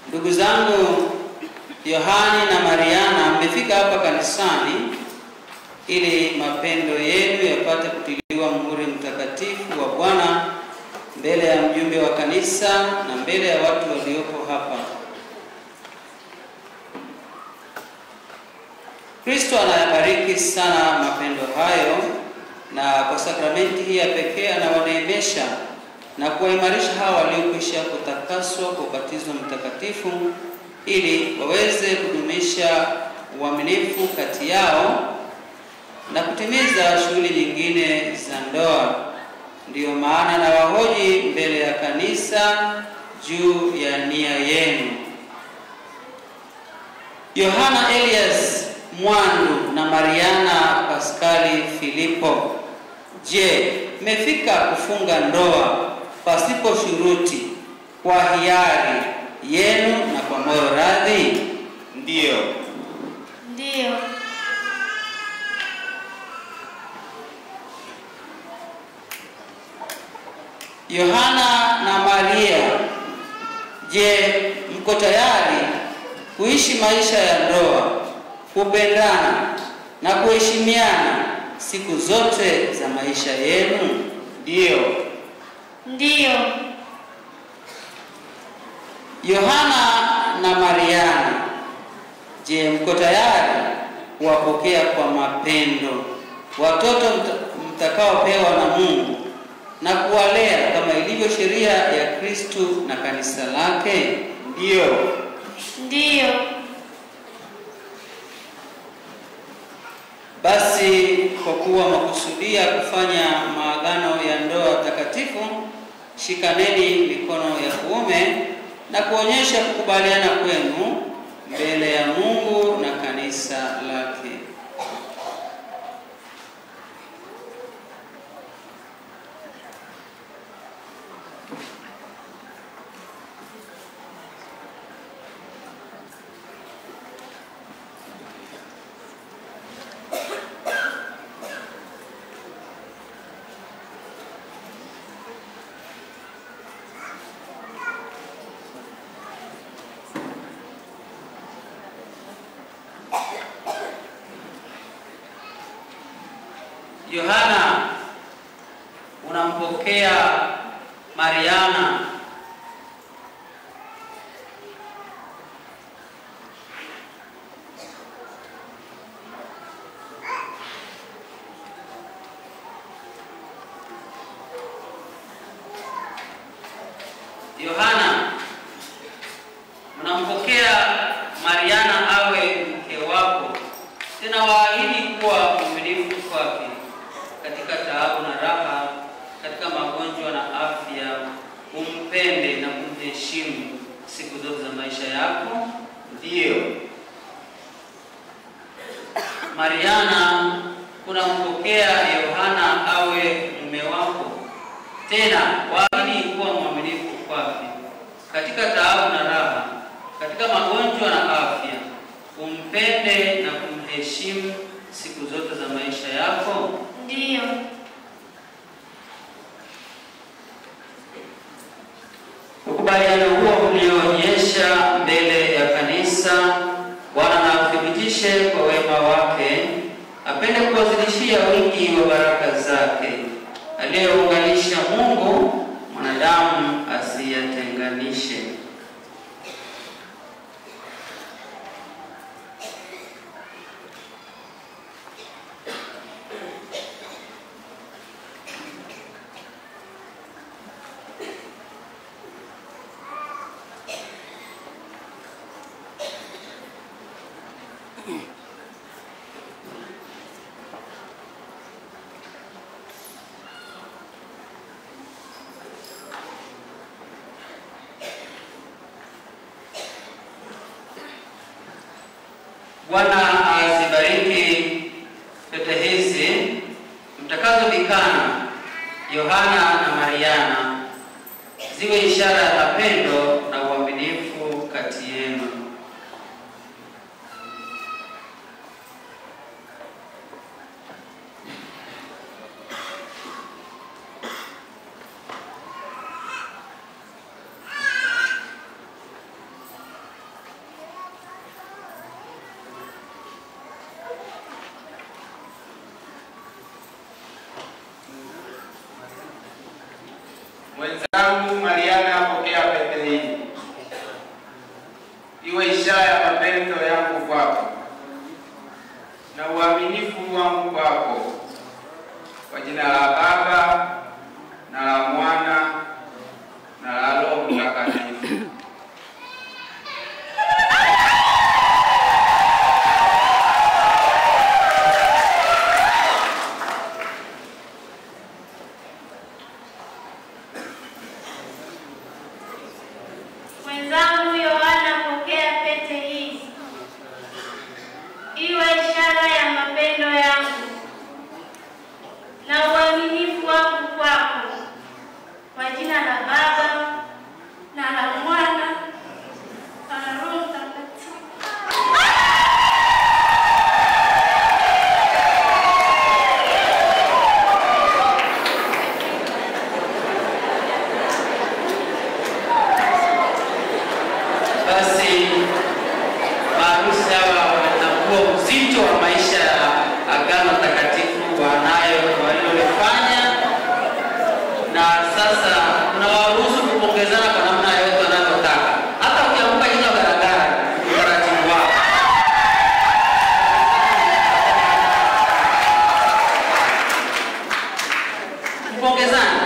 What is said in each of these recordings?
Ndugu zangu Yohani na Mariana, mmefika hapa kanisani ili mapendo yenu yapate kutiliwa muhuri mtakatifu wa Bwana mbele ya mjumbe wa kanisa na mbele ya watu waliopo hapa. Kristo anayabariki sana mapendo hayo, na kwa sakramenti hii ya pekee anawaneemesha na kuwaimarisha hawa waliokwisha kutakaswa kwa ubatizo mtakatifu ili waweze kudumisha uaminifu kati yao na kutimiza shughuli nyingine za ndoa. Ndiyo maana na wahoji mbele ya kanisa juu ya nia yenu. Yohana Elias Mwandu na Mariana Paskali Filipo, je, mmefika kufunga ndoa pasipo shuruti kwa hiari yenu na kwa moyo radhi? Ndiyo. Ndiyo. Yohana na Maria, je, mko tayari kuishi maisha ya ndoa, kupendana na kuheshimiana siku zote za maisha yenu? Ndiyo. Ndiyo. Yohana na Mariana, je, mko tayari kuwapokea kwa mapendo watoto mtakaopewa na Mungu na kuwalea kama ilivyo sheria ya Kristo na kanisa lake? Ndiyo. Ndiyo. Basi kwa kuwa makusudia kufanya maagano ya ndoa takatifu, shikaneni mikono ya kuume na kuonyesha kukubaliana kwenu mbele ya Mungu na kanisa lake. Yohana, unampokea Mariana. Yohana, unampokea Mariana awe mke wako, tena waahidi kuwa mwaminifu kwake katika taabu na raha, katika magonjwa na afya, umpende na kumheshimu siku zote za maisha yako? Ndiyo. Mariana, unampokea Yohana awe mume wako, tena waahidi kuwa mwaminifu kwake katika taabu na raha, katika magonjwa na afya, umpende na kumheshimu siku zote za maisha yako? Ndiyo. Ukubaliano huo mlioonyesha mbele ya kanisa, Bwana na uthibitishe kwa wema wake, apende kuwazidishia wingi wa baraka zake, aliyeunganisha Mungu mwanadamu asiyatenganishe. Bwana azibariki pete hizi mtakazovikana Yohana na Mariana, ziwe ishara ya mapendo na uaminifu kati yenu. jina la Baba na la Mwana na la Roho Mtakatifu. Mwenzangu Yohana, pokea pete hii iwe ishara ya mapendo yangu na uaminifu wangu kwako, kwa jina la Baba na la Mwana na la Roho Mtakatifu. Basi maharusi hawa wanatambua uzito wa maisha ya agano takatifu wanayo walilofanya, na sasa tunawaruhusu kupongezana kwa namna yote wanavyotaka. Hata ukiamka jina garagara, utaratibu wao. Kupongezana.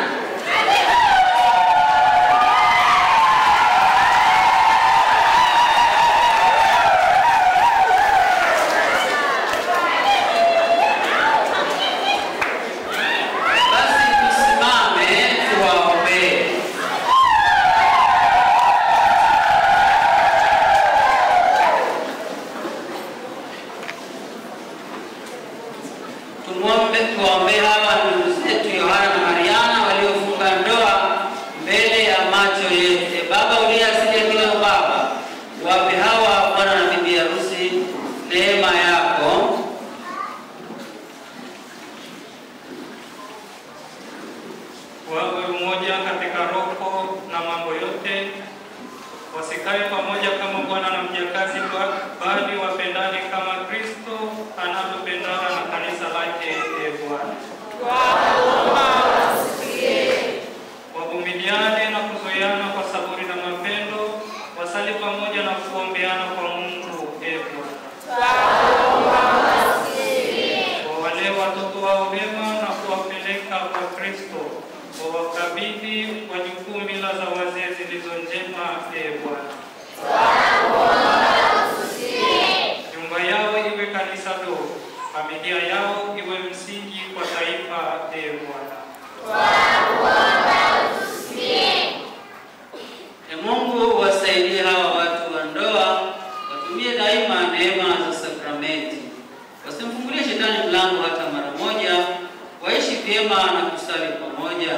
Tuombe hawa ndugu zetu Yohana na Mariana waliofunga ndoa mbele ya macho yetu. Baba uliye asili ya kila baba, wape hawa bwana na bibi harusi neema yako. Wawe umoja katika roho na mambo yote, wasikae pamoja kama bwana na mjakazi, bali wapendane kama Kristo anavyopendana na kanisa lake. Bwana, wavumiliane na kuzoeana kwa saburi na mapendo, wasali pamoja na kuombeana kwa Mungu. Bwana, wawale watoto wao wema na kuwapeleka kwa Kristo, wawakabidhi wajukuu mila za wazee zilizo njema. Bwana, nyumba yao iwe kanisa dogo, familia yao iwe msingi kwa taifa. Bwana, Mungu wasaidie hawa watu wa ndoa watumie daima neema za sakramenti, wasimfungulie shetani mlango hata mara moja, waishi vyema na kusali pamoja,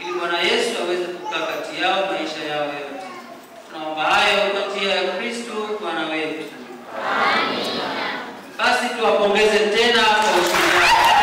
ili Bwana Yesu aweze kukaa kati yao maisha yao yote. Tunaomba hayo kwa njia ya Kristo Bwana wetu. Amina. Basi tuwapongeze tena kwa ushindi wao.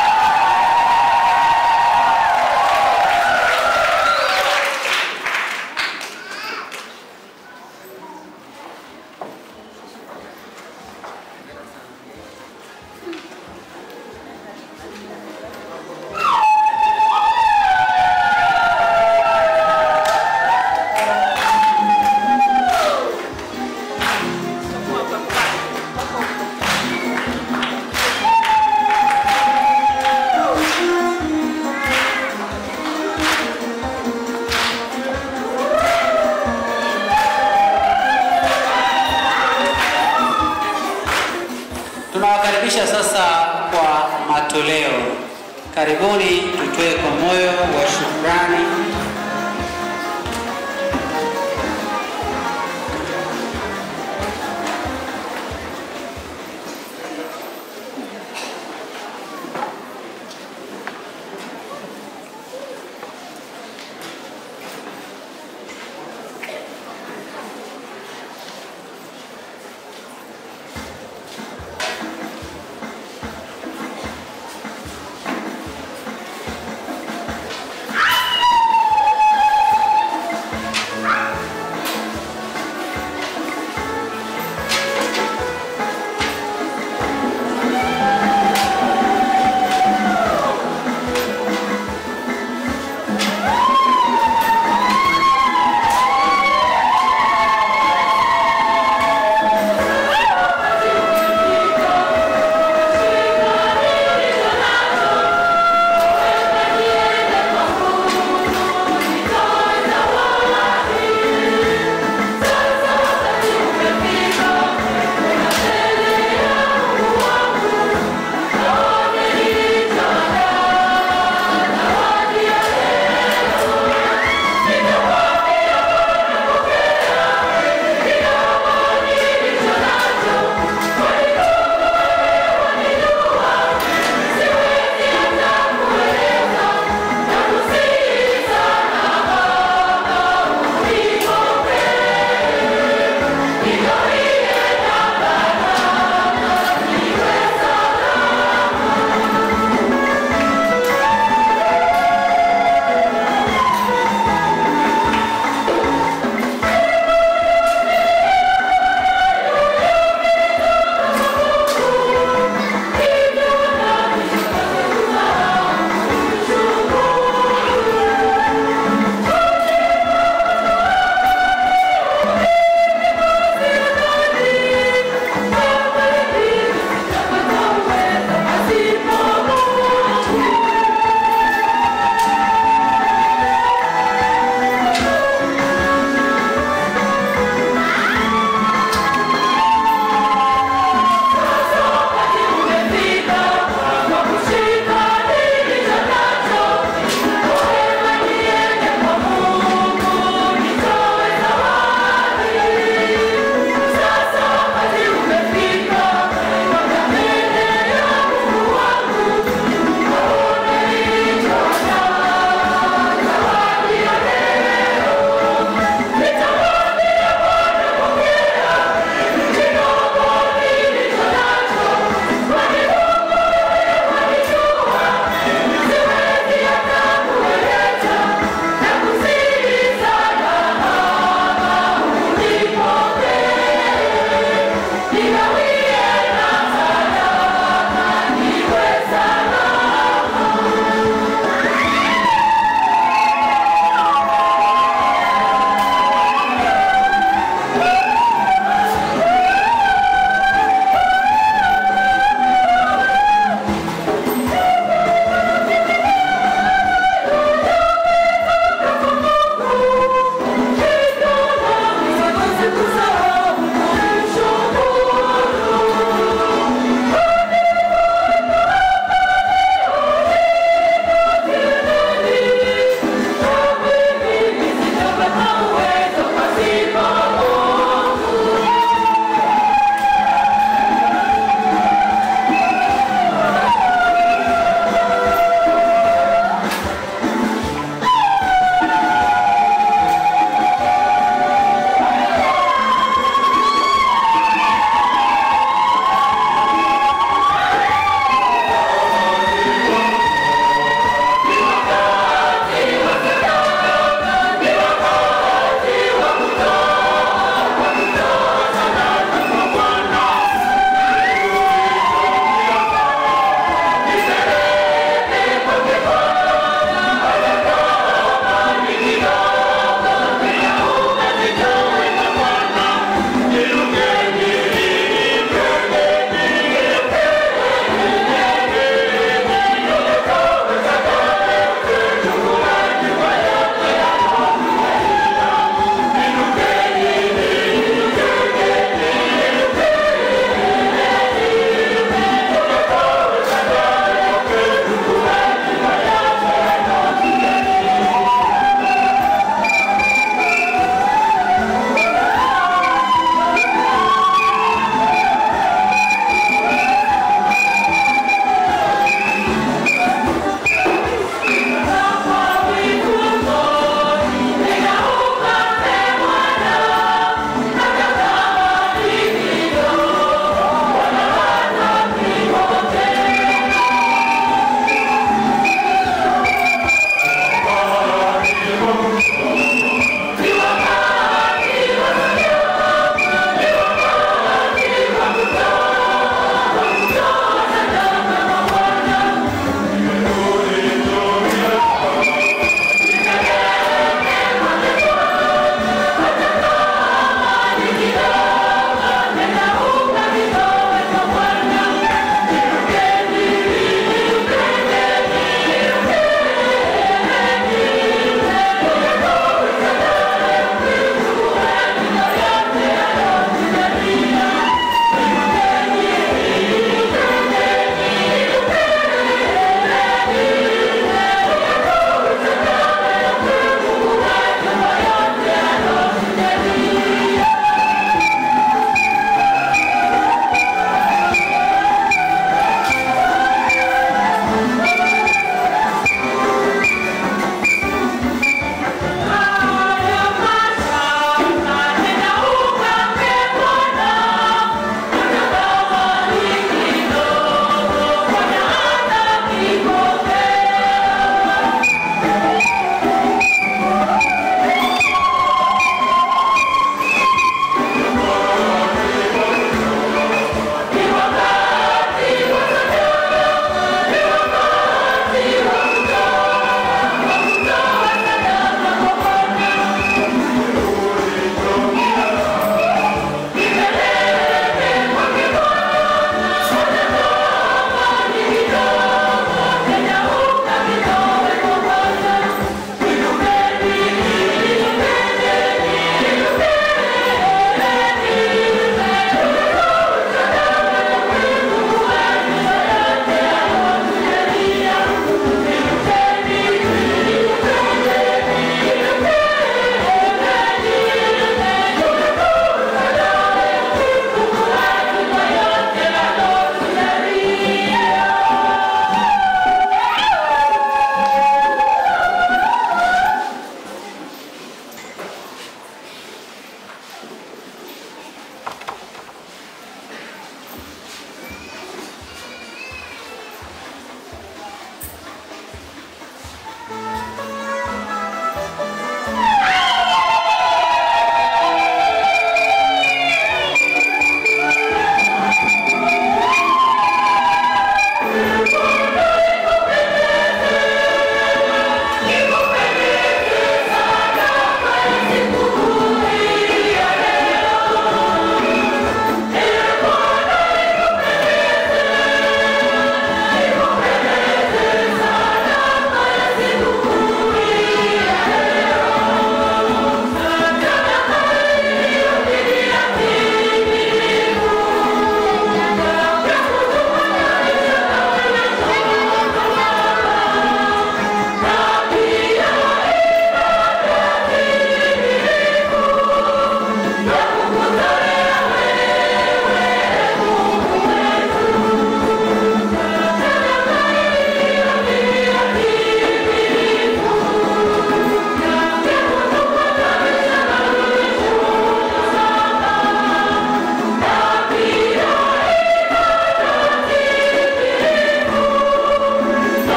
Tunawakaribisha sasa kwa matoleo. Karibuni tutoe kwa moyo wa shukrani.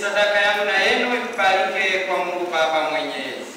sadaka yangu na yenu ikubalike kwa Mungu Baba Mwenyezi.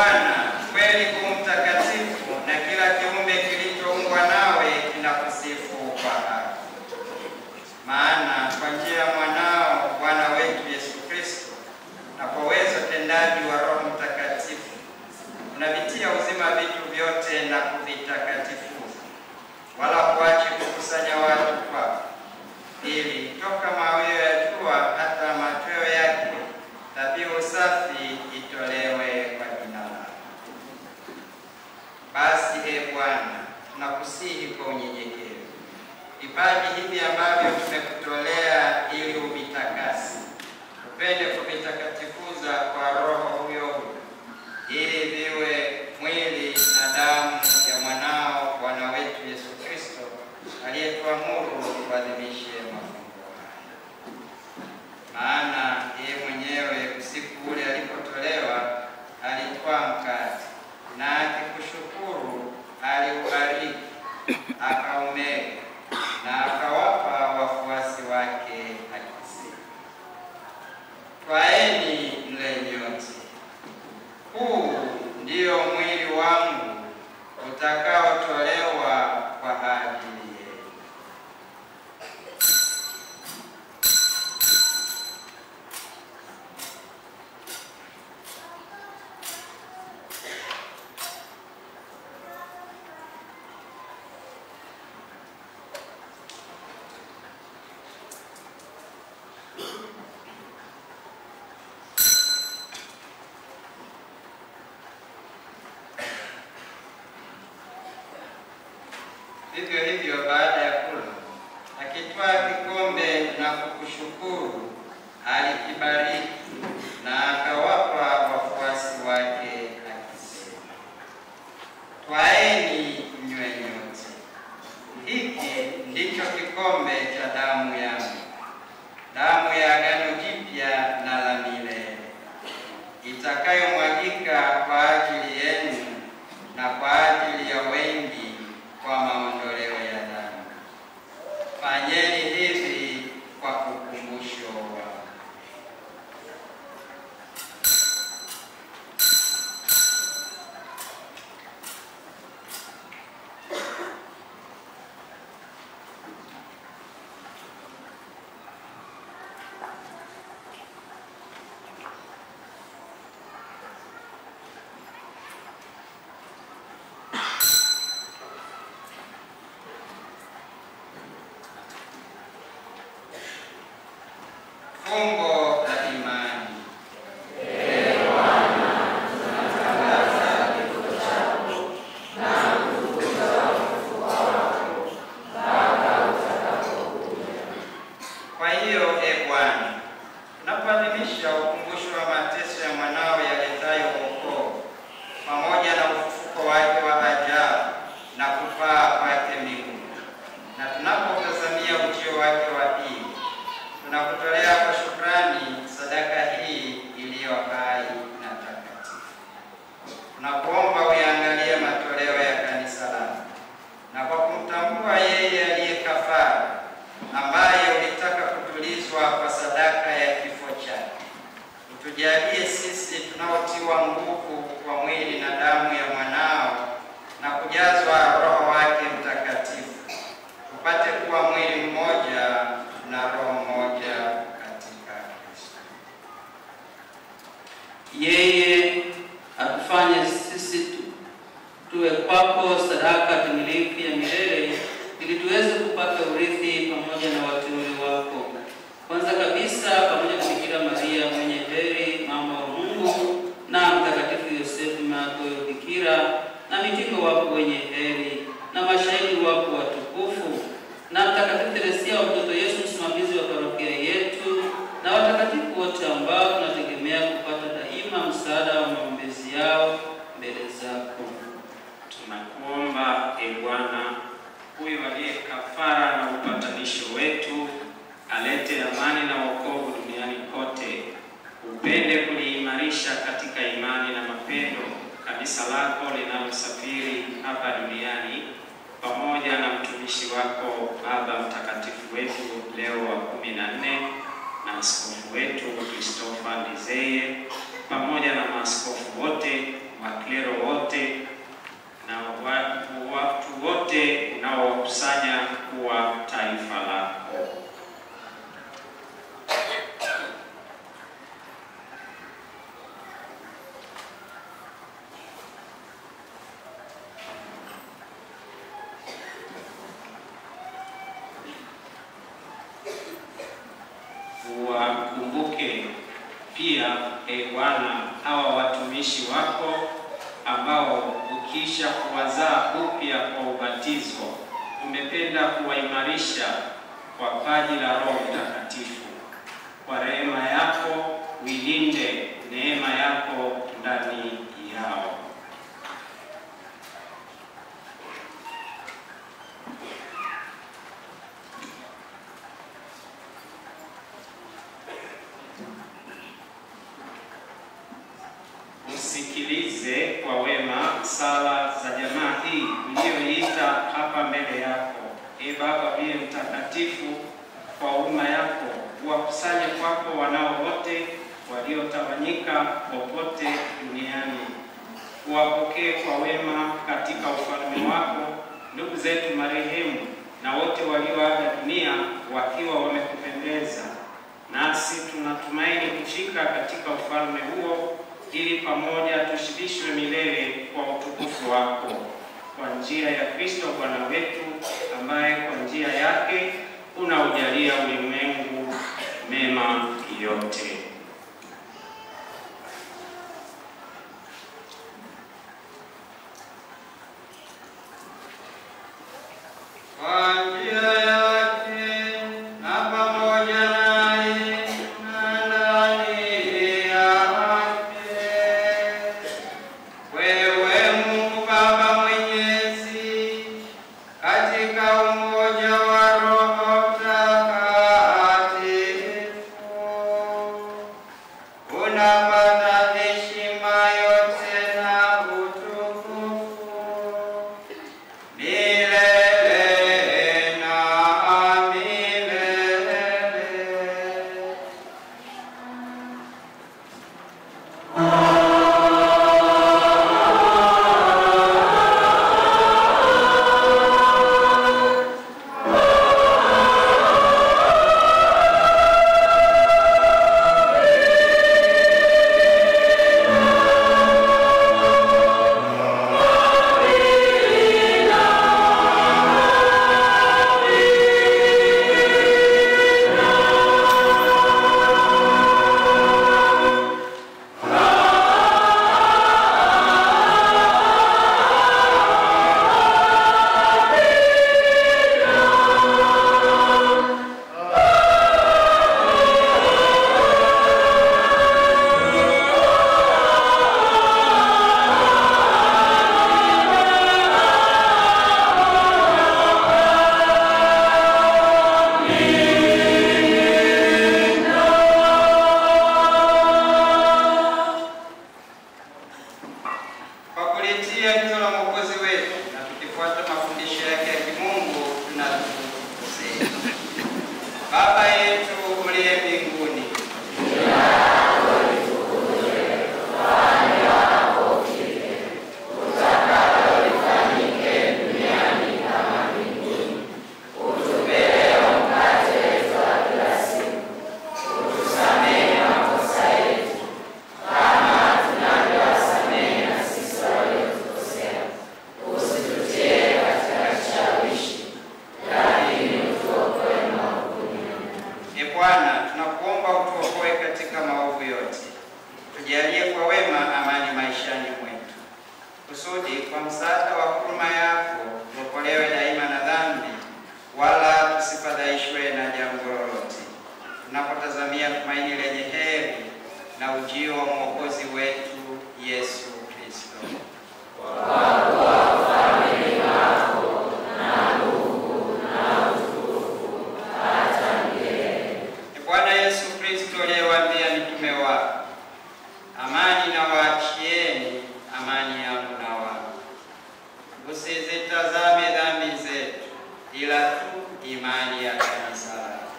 Bwana, kweli Mtakatifu, na kila kiumbe kilichoumbwa nawe kinakusifu kwa haki. Maana kwa njia ya mwanao Bwana wetu Yesu Kristo, na kwa uwezo tendaji wa Roho Mtakatifu, unavitia uzima vitu vyote na kuvitakatifuza, wala kuachi kukusanya watu kwako, ili toka mawio ya jua hata machweo yake dhabihu safi itolewe kwa jina lako. Basi Bwana, tunakusihi kwa unyenyekevu, vipaji hivi ambavyo tumekutolea ili uvitakase, upende kuvitakatifuza kwa Roho huyo, ili viwe mwili na damu ya mwanao Bwana wetu Yesu Kristo, aliyetuamuru tuadhimishe mafumbo haya. Maana yeye mwenyewe usiku ule alipotolewa alitwaa mkate, na akikushukuru aliubariki, akaumega, na akawapa wafuasi wake akisema, twaeni mle nyote, huu ndio mwili wangu utakaotolewa kwa ajili yenu. Vivyo hivyo baada ya kula, akitwaa kikombe na kukushukuru, alikibariki na akawapa wafuasi wake akisema, twaeni mnywe nyote, hiki ndicho kikombe cha damu yangu, damu ya agano jipya na la milele, itakayomwagika kwa ajili yenu na kwa ajili ya wengi kwa maondoleo ya dhambi. Fanyeni hivi kwa ukumbusho wangu. Fumbo la imani. Kwa hiyo Bwana, tunapoadhimisha ukumbusho wa mateso ya mwanao yaletayo wokovu, pamoja na ufufuko wake wa ajabu na kupaa kwake mbinguni, na tunapotazamia ujio wake wa pili, tunakutolea kwa shukrani sadaka hii iliyo hai na takatifu. Tunakuomba uyaangalie matoleo ya kanisa lako, na kwa kumtambua yeye aliye kafara, ambaye ulitaka kutulizwa kwa sadaka ya kifo chake, utujalie sisi tunaotiwa nguvu kwa mwili na damu ya mwanao na kujazwa Roho wake Mtakatifu, tupate kuwa mwili mmoja na roho moja katika Kristo. Yeye atufanye sisi tuwe kwako sadaka timilifu ya milele, ili tuweze kupata urithi pamoja na wateule wako. Kwanza kabisa pamoja na Bikira Maria mwenye heri, mama wa Mungu, na Mtakatifu Yosefu mako bikira, na mitume wako wenye heri, na mashahidi wako watukufu, na Mtakatifu Teresia wa mtoto Yesu, msimamizi wa parokia yetu, na watakatifu wote ambao tunategemea kupata daima msaada wa maombezi yao mbele zako. Tunakuomba Bwana, huyu aliye kafara na upatanisho wetu, alete amani na wokovu duniani kote. Upende kuliimarisha katika imani na mapendo kanisa lako linalosafiri hapa duniani, pamoja na mtumishi wako Baba Mtakatifu wetu Leo wa 14 na askofu wetu Christopher Ndizeye, pamoja na maaskofu wote wa Pia Bwana, hawa watumishi wako ambao ukisha kuwazaa upya kwa ubatizo umependa kuwaimarisha kwa paji la Roho Mtakatifu. Kwa rehema yako uilinde neema yako ndani yao. Usikilize kwa wema sala za jamaa hii iliyoita hapa mbele yako. Baba uliye mtakatifu, kwa huruma yako uwakusanye kwako wanao wote waliotawanyika popote duniani. Uwapokee kwa wema katika ufalme wako ndugu zetu marehemu na wote walioaga dunia wakiwa wamekupendeza. Nasi tunatumaini kufika katika ufalme huo, ili pamoja tushibishwe milele kwa utukufu wako, kwa njia ya Kristo Bwana wetu, ambaye kwa njia yake unaujalia ulimwengu mema yote. Kwa njia yake na pamoja naye na ndani yake, wewe Mungu Baba Mwenyezi, katika umoja wa Roho Mtakatifu, unapata heshima yote na utukufu milele na milele. Kwa kulitia neno la Mwokozi wetu na tukifuata mafundisho yake ya kimungu, tunatukuza. Baba yetu uliye mbinguni, Bwana, tunakuomba utuokoe katika maovu yote. Tujalie kwa wema amani maishani mwetu, kusudi kwa msaada wa huruma yako tuokolewe daima na dhambi, wala tusifadhaishwe na jambo lolote, tunapotazamia tumaini lenye heri na ujio wa Mwokozi wetu Yesu Kristo. Bwana Yesu Kristo aliyewaambia mitume wako, amani na waachieni, amani yangu na wao, usizitazame dhambi zetu, ila tu imani ya kanisa lako.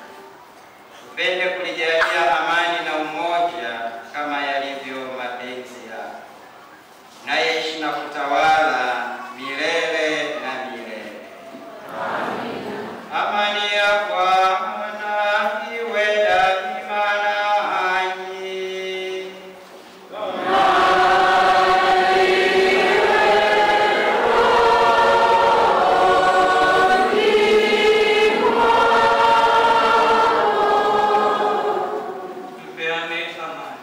Upende kulijalia amani na umoja kama yalivyo mapenzi yako, naye ishi na kutawala milele na milele. Amina. Amani ya Bwana iwe daima nanyi. Tupeane amani.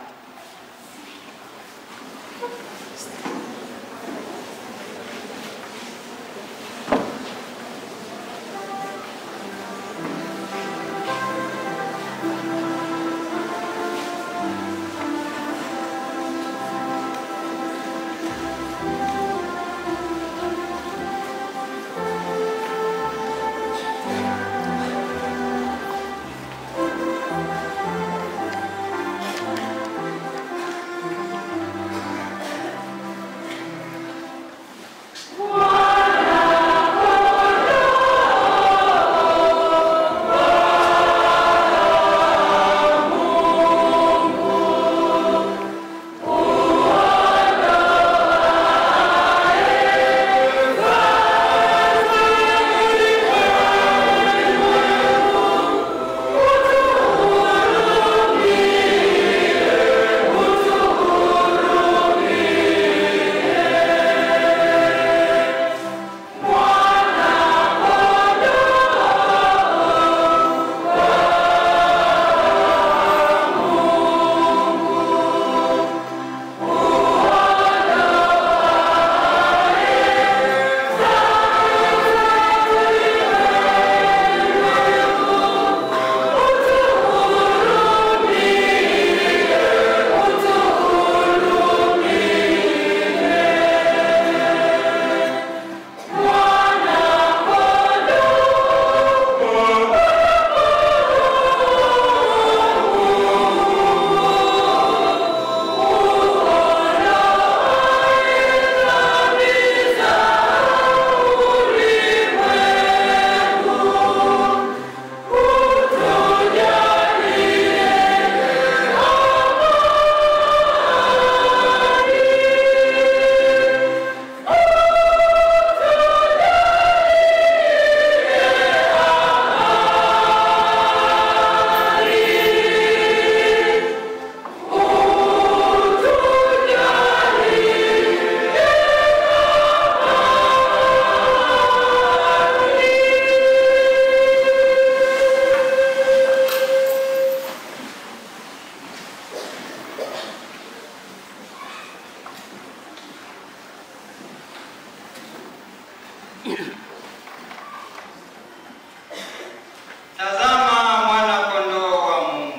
Tazama mwana-kondoo wa Mungu.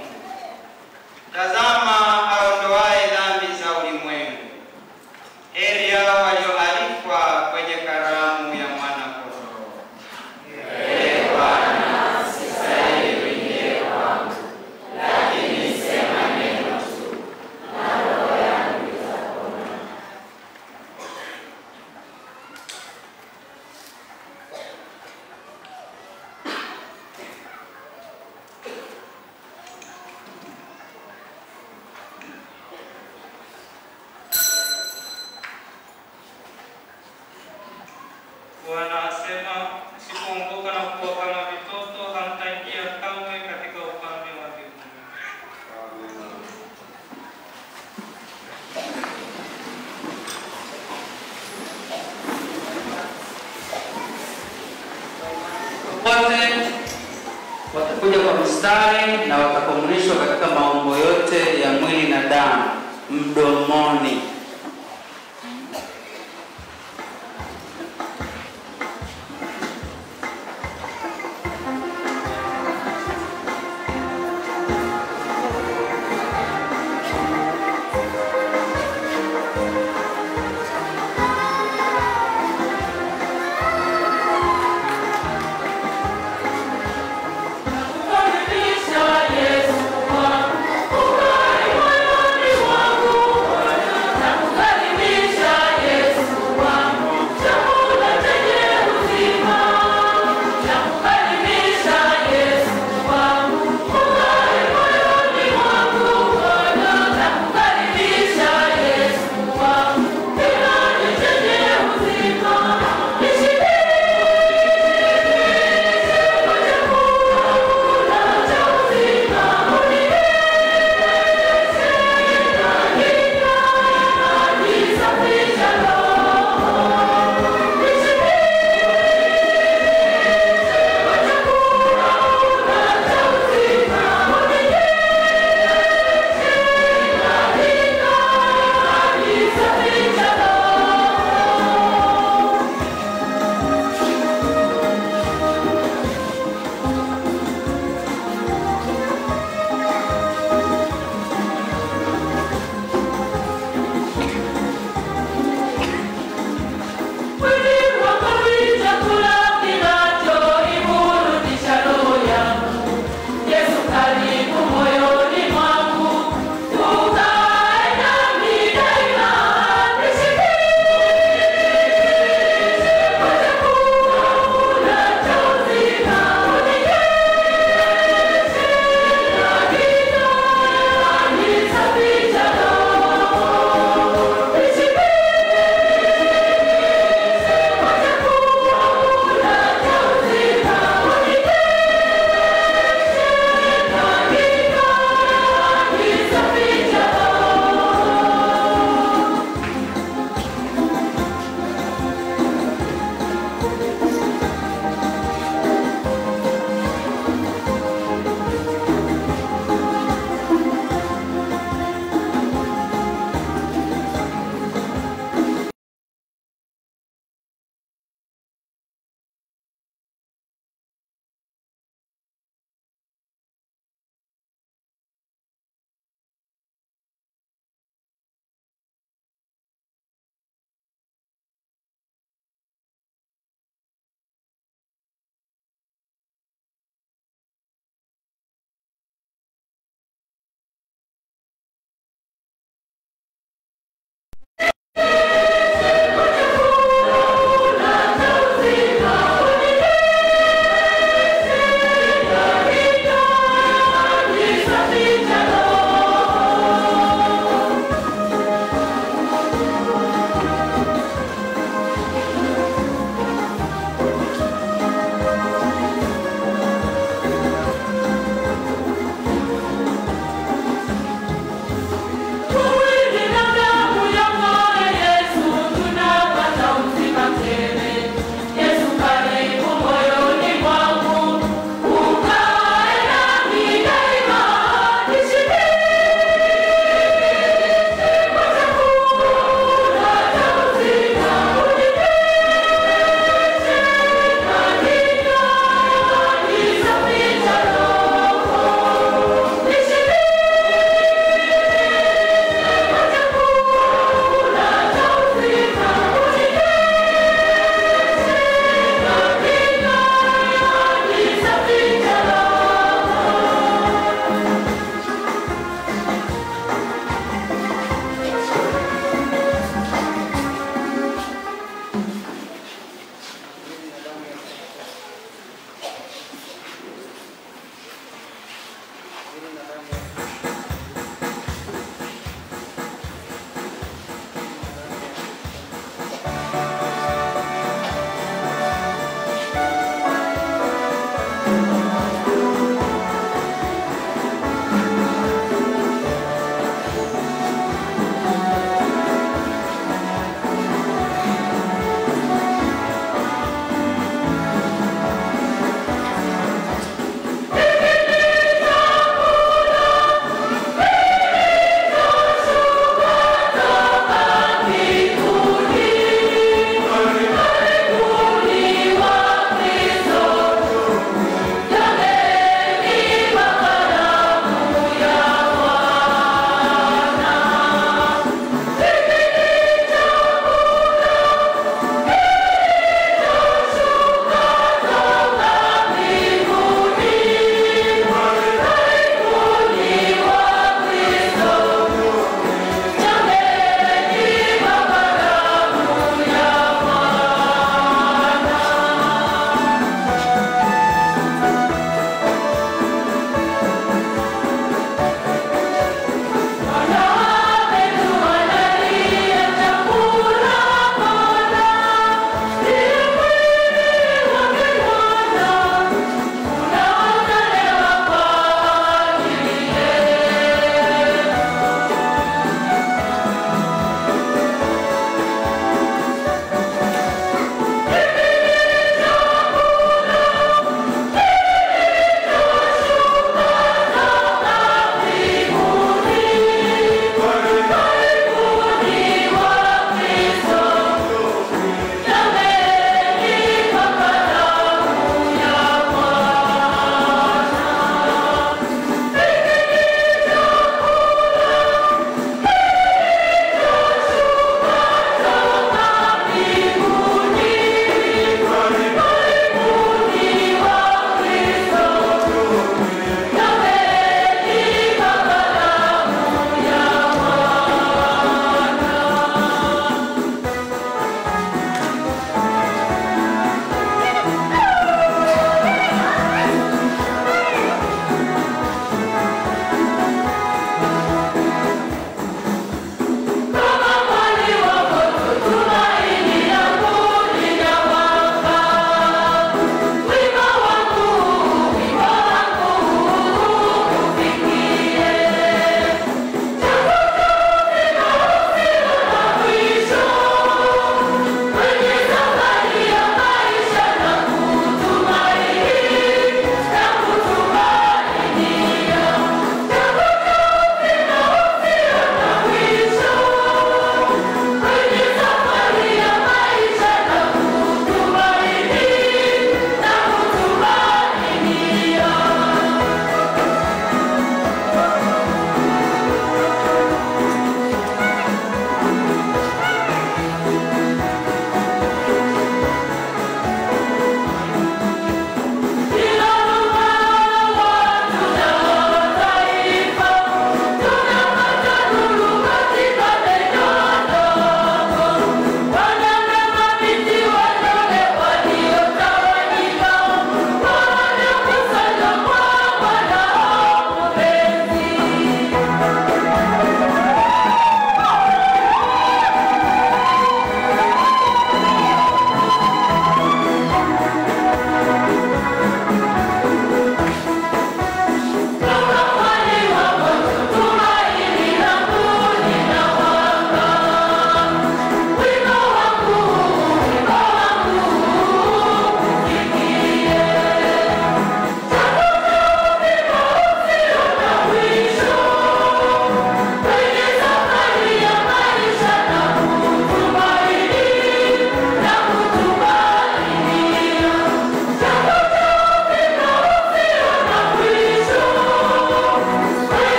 Tazama aondoaye dhambi za ulimwengu. Heri hao walioalikwa kwenye karamu ya mwana-kondoo. Ee Bwana, sistahili uingie kwangu, lakini sema neno tu, na roho yangu itapona. Bwana asema, msipoongoka na kuwa kama vitoto, hamtaingia kamwe katika ufalme wa mbinguni. Wote watakuja kwa mstari na watakomunishwa katika maumbo yote ya mwili na damu mdomoni. Yesu wangu, ukai moyoni mwangu,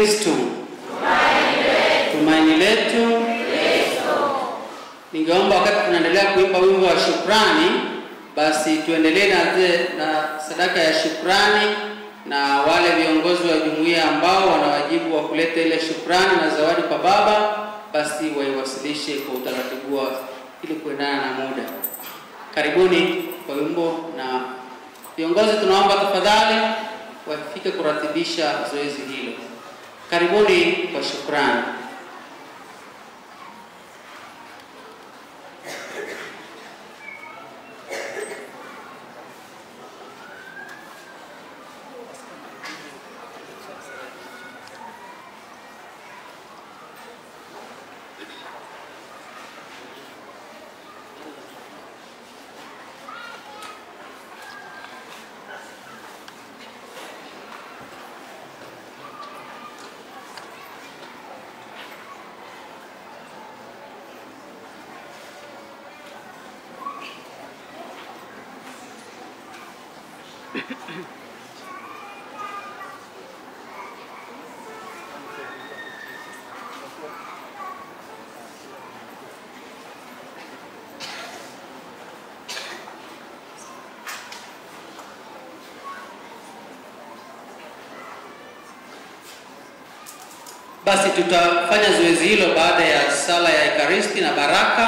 Kristo. Tumaini letu. Ningeomba wakati tunaendelea kuimba wimbo wa shukrani, basi tuendelee na sadaka ya shukrani, na wale viongozi wa jumuiya ambao wana wajibu wa kuleta ile shukrani na zawadi kwa Baba, basi waiwasilishe kwa utaratibu ili kuendana na muda. Karibuni kwa wimbo, na viongozi tunaomba tafadhali wafike kuratibisha zoezi hilo. Karibuni kwa shukrani. Basi tutafanya zoezi hilo baada ya sala ya Ekaristi na baraka,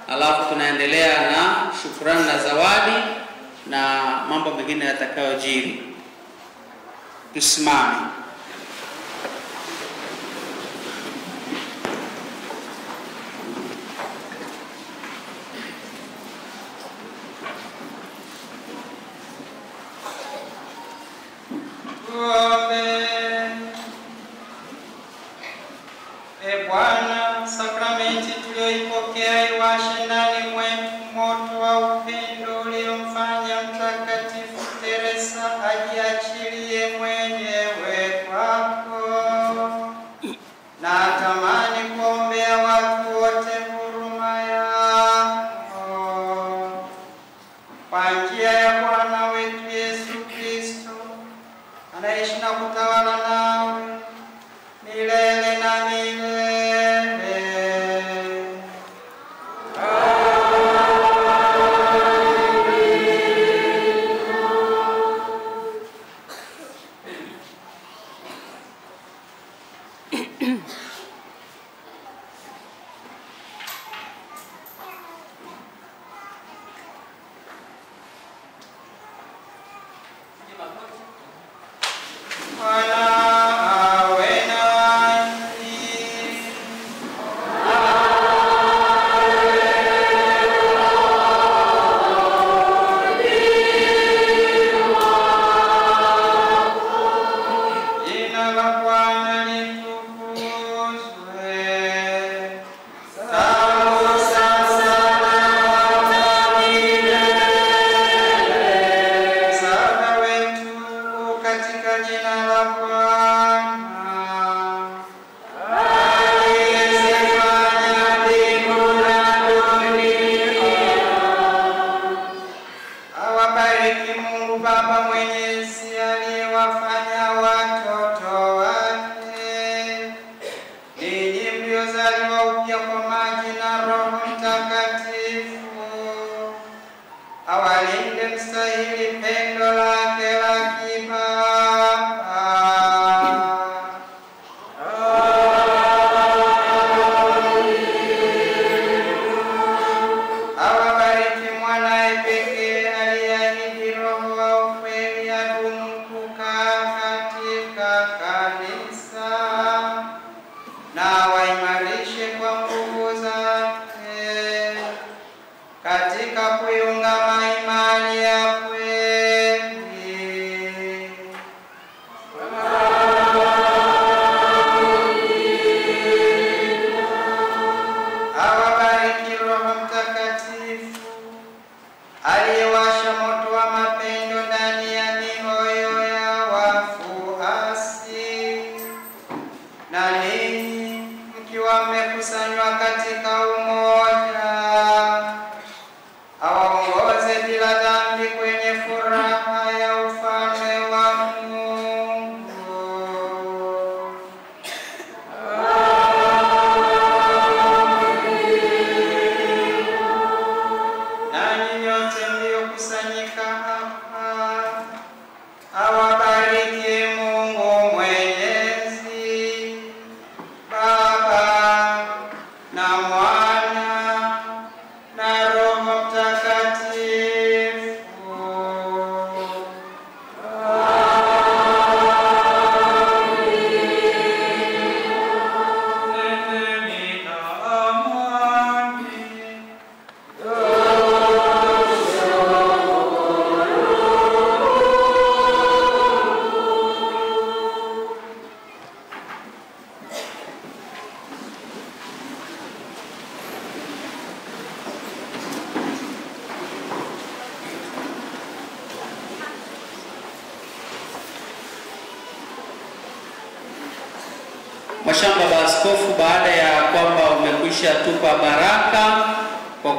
alafu tunaendelea na shukrani na zawadi na mambo mengine yatakayojiri. Tusimame. Bwana, sakramenti tuliyoipokea iwashe ndani mwetu moto wa upendo uliomfanya Mtakatifu Teresa ajiachilie mwenyewe kwako, na atamani kuombea watu wote huruma yako. Kwa njia ya Bwana wetu Yesu Kristo, anaishi na kutawala nawe milele na milele. Amen. Mwashamba Baba Askofu, baada ya kwamba umekwisha tupa baraka kwa